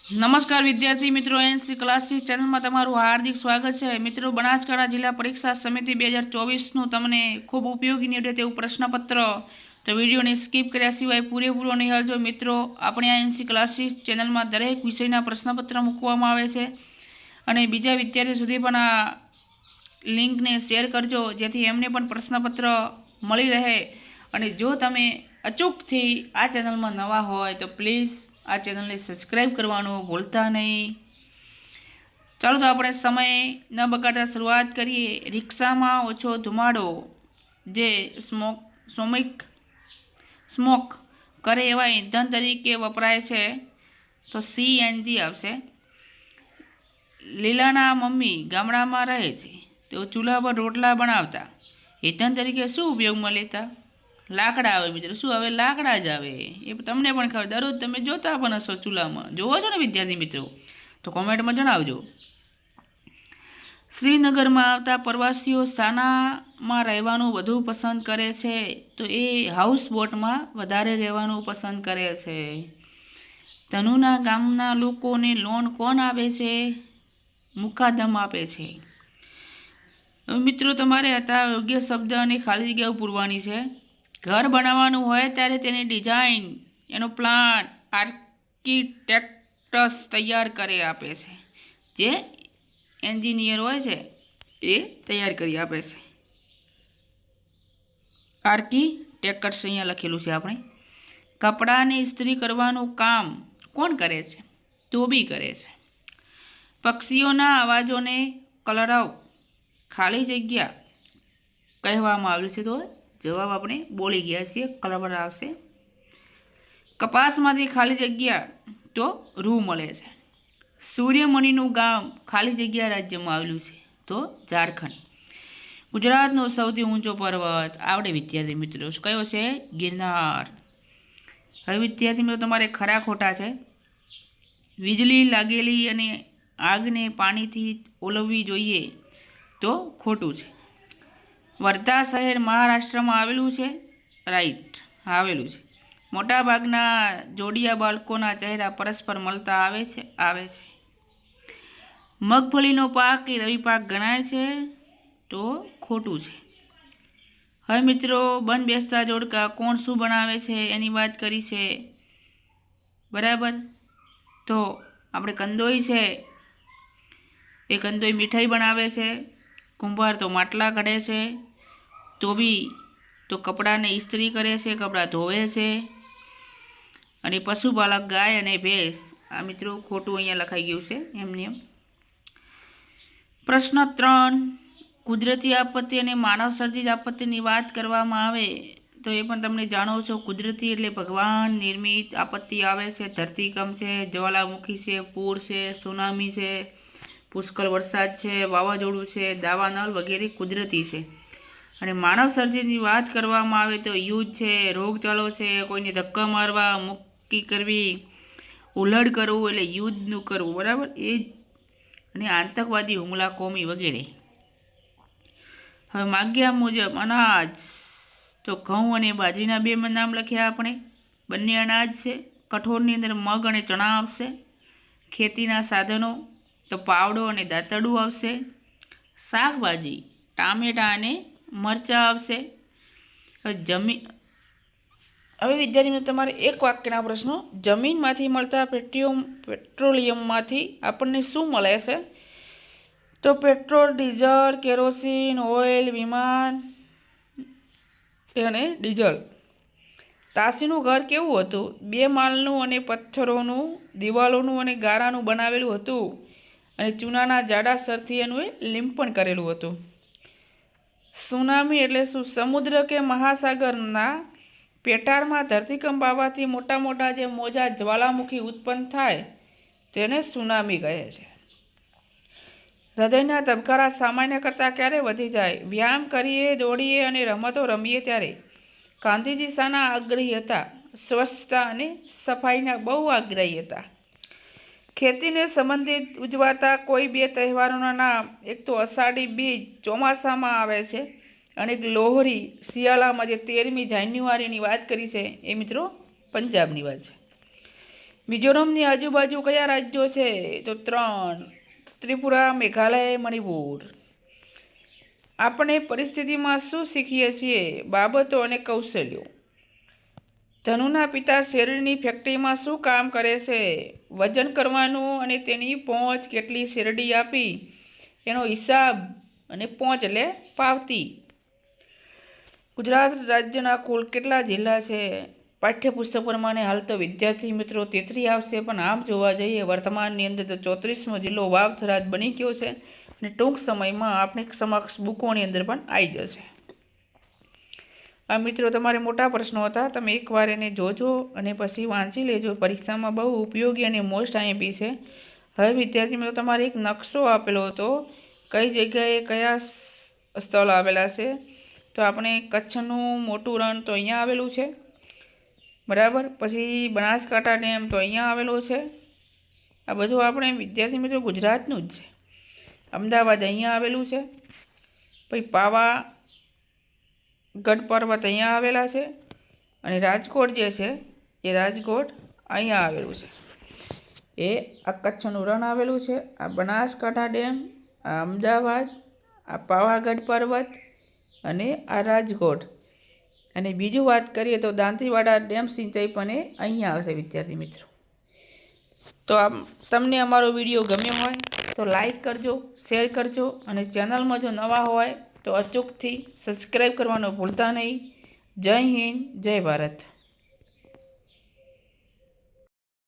નમસ્કાર વિદ્યાર્થી મિત્રો, એનસી ક્લાસીસ ચેનલમાં તમારું હાર્દિક સ્વાગત છે. મિત્રો, બનાસકાંઠા જિલ્લા પરીક્ષા સમિતિ 2024નું તમને ખૂબ ઉપયોગી નીવડે તેવું પ્રશ્નપત્ર તો વિડીયોને સ્કીપ કર્યા સિવાય પૂરેપૂરો નિહાળજો. મિત્રો, આપણે આ એનસી ક્લાસીસ ચેનલમાં દરેક વિષયના પ્રશ્નપત્ર મૂકવામાં આવે છે અને બીજા વિદ્યાર્થીઓ સુધી પણ આ લિંકને શેર કરજો જેથી એમને પણ પ્રશ્નપત્ર મળી રહે. અને જો તમે અચૂકથી આ ચેનલમાં નવા હોય તો પ્લીઝ આ ચેનલને સબસ્ક્રાઈબ કરવાનું ભૂલતા નહીં. ચાલો તો આપણે સમય ન બગાડતા શરૂઆત કરીએ. રિક્ષામાં ઓછો ધુમાડો જે સ્મોક કરે એવા ઈંધણ તરીકે વપરાય છે તો CNG આવશે. લીલાના મમ્મી ગામડામાં રહે છે, તેઓ ચૂલા પર રોટલા બનાવતા ઈંધણ તરીકે શું ઉપયોગમાં લેતા? લાકડા આવે મિત્રો. શું આવે? લાકડા જ આવે. એ તમને પણ ખબર, દરરોજ તમે જોતા પણ હશો, ચૂલામાં જોવો છો ને વિદ્યાર્થી મિત્રો? તો કોમેન્ટમાં જણાવજો. શ્રીનગરમાં આવતા પ્રવાસીઓ શાનામાં રહેવાનું વધુ પસંદ કરે છે? તો એ હાઉસબોટમાં વધારે રહેવાનું પસંદ કરે છે. ધનુના ગામના લોકોને લોન કોણ આપે છે? મુકાદમ આપે છે. મિત્રો, તમારે હતા યોગ્ય શબ્દ અને ખાલી જગ્યાઓ પૂરવાની છે. ઘર બનાવવાનું હોય ત્યારે તેની ડિઝાઇન, એનો પ્લાન આર્કિટેક્ટ્સ તૈયાર કરી આપે છે. જે એન્જિનિયર હોય છે એ તૈયાર કરી આપે છે. આર્કિટેક્ટ્સ અહીંયા લખેલું છે આપણે. કપડાને ઇસ્ત્રી કરવાનું કામ કોણ કરે છે? ધોબી કરે છે. પક્ષીઓના અવાજોને કલરવ ખાલી જગ્યા કહેવામાં આવ્યું છે. તો જવાબ આપણે બોલી ગયા છીએ, કલર આવશે. કપાસમાંથી ખાલી જગ્યા તો રૂ મળે છે. સૂર્યમણિનું ગામ ખાલી જગ્યા રાજ્યમાં આવેલું છે તો ઝારખંડ. ગુજરાતનો સૌથી ઊંચો પર્વત આવડે વિદ્યાર્થી મિત્રો, કયો છે? ગિરનાર. હવે વિદ્યાર્થી મિત્રો, તમારે ખરા ખોટા છે. વીજળી લાગેલી અને આગને પાણીથી ઓલવવી જોઈએ તો ખોટું છે. વર્ધા શહેર મહારાષ્ટ્રમાં આવેલું છે. રાઈટ, આવેલું છે. મોટાભાગના જોડિયા બાળકોના ચહેરા પરસ્પર મળતા આવે છે. મગફળીનો પાક એ રવિ પાક ગણાય છે તો ખોટું છે. હવે મિત્રો, બંધ બેસતા જોડકા કોણ શું બનાવે છે એની વાત કરી છે, બરાબર? તો આપણે કંદોઈ છે, એ કંદોઈ મીઠાઈ બનાવે છે. કુંભાર તો માટલા ઘડે છે. ધોબી તો કપડાને ઇસ્ત્રી કરે છે, કપડાં ધોવે છે. અને પશુપાલક ગાય અને ભેંસ. આ મિત્રો ખોટું અહીંયા લખાઈ ગયું છે એમને એમ. પ્રશ્ન 3, કુદરતી આપત્તિ અને માનવ સર્જિત આપત્તિની વાત કરવામાં આવે તો એ પણ તમને જાણો છો. કુદરતી એટલે ભગવાન નિર્મિત આપત્તિ આવે છે. ધરતીકંપ છે, જ્વાલામુખી છે, પૂર છે, સુનામી છે, પુષ્કળ વરસાદ છે, વાવાઝોડું છે, દાવાનળ વગેરે કુદરતી છે. અને માનવ સર્જિતની વાત કરવામાં આવે તો યુદ્ધ છે, રોગચાળો છે, કોઈને ધક્કા મારવા, મુક્કી કરવી, ઉલ્લડ કરવું એટલે યુદ્ધનું કરવું, બરાબર? એ જ. અને આતંકવાદી હુમલા, કોમી વગેરે. હવે માગ્યા મુજબ અનાજ તો ઘઉં અને બાજરીના 2 નામ લખ્યા આપણે. બંને અનાજ છે. કઠોળની અંદર મગ અને ચણા આવશે. ખેતીના સાધનો તો પાવડો અને દાંતરડું આવશે. શાકભાજી ટામેટાં અને મરચાં આવશે. હવે વિદ્યાર્થીઓ, તમારે એક વાક્યના પ્રશ્નો. જમીનમાંથી મળતા પેટ્રોલિયમમાંથી આપણને શું મળે છે? તો પેટ્રોલ, ડીઝલ, કેરોસીન, ઓઇલ, વિમાન અને ડીઝલ. તાશીનું ઘર કેવું હતું? 2 માળનું અને પથ્થરોનું, દિવાલોનું અને ગારાનું બનાવેલું હતું અને ચૂનાના જાડા સરથિયાનું લીંપણ કરેલું હતું. સુનામી એટલે શું? સમુદ્ર કે મહાસાગરના પેટાળમાં ધરતીકંપ આવવાથી મોટા મોટા જે મોજા જ્વાલામુખી ઉત્પન્ન થાય તેને સુનામી કહે છે. હૃદયના ધબકારા સામાન્ય કરતાં ક્યારે વધી જાય? વ્યાયામ કરીએ, દોડીએ અને રમતો રમીએ ત્યારે. ગાંધીજી શાના આગ્રહી હતા? સ્વચ્છતા અને સફાઈના બહુ આગ્રહી હતા. ખેતીને સંબંધિત ઉજવાતા કોઈ 2 તહેવારોના નામ. એક તો અષાઢી બીજ ચોમાસામાં આવે છે અને એક લોહરી શિયાળામાં, જે 13મી જાન્યુઆરીની વાત કરી છે એ મિત્રો પંજાબની વાત છે. મિઝોરમની આજુબાજુ કયા રાજ્યો છે? તો 3: ત્રિપુરા, મેઘાલય, મણિપુર. આપણે પરિસ્થિતિમાં શું શીખીએ છીએ? બાબતો અને કૌશલ્યો. ધનુના પિતા શેરડીની ફેક્ટરીમાં શું કામ કરે છે? વજન કરવાનું અને તેની પહોંચ કેટલી શેરડી આપી એનો હિસાબ, અને પહોંચ એટલે પાવતી. ગુજરાત રાજ્યના કુલ કેટલા જિલ્લા છે? પાઠ્યપુસ્તક પ્રમાણે હાલ તો વિદ્યાર્થી મિત્રો 33 આવશે, પણ આમ જોવા જઈએ વર્તમાનની અંદર તો 34મો જિલ્લો વાવ થરાદ બની ગયો છે, અને ટૂંક સમયમાં આપણી સમક્ષ બુકોની અંદર પણ આવી જશે. આ મિત્રો તમારે મોટા પ્રશ્નો હતા, તમે એકવાર એને જોજો અને પછી વાંચી લેજો. પરીક્ષામાં બહુ ઉપયોગી અને મોસ્ટ આઈએમપી છે. હવે વિદ્યાર્થી મિત્રો તમારે એક નકશો આપેલો હતો, કઈ જગ્યાએ કયા સ્થળ આવેલા છે. તો આપણે કચ્છનું મોટું રણ તો અહીંયા આવેલું છે, બરાબર. પછી બનાસકાંઠા ડેમ તો અહીંયા આવેલો છે. આ બધું આપણે વિદ્યાર્થી મિત્રો ગુજરાતનું જ છે. અમદાવાદ અહીંયા આવેલું છે. પછી પાવાગઢ પર્વત અહીંયા આવેલા છે, અને રાજકોટ જે છે એ રાજકોટ અહીંયા આવેલું છે. એ આ કચ્છનું રણ આવેલું છે, આ બનાસકાંઠા ડેમ, આ અમદાવાદ, આ પાવાગઢ પર્વત અને આ રાજકોટ. અને બીજું વાત કરીએ તો દાંતીવાડા ડેમ સિંચાઈ પણ એ અહીંયા આવશે વિદ્યાર્થી મિત્રો. તો તમને અમારો વિડીયો ગમ્યો હોય તો લાઈક કરજો, શેર કરજો, અને ચેનલમાં જો નવા હોય તો અચૂકથી સબસ્ક્રાઈબ કરવાનું ભૂલતા નહીં. જય હિન્દ, જય ભારત.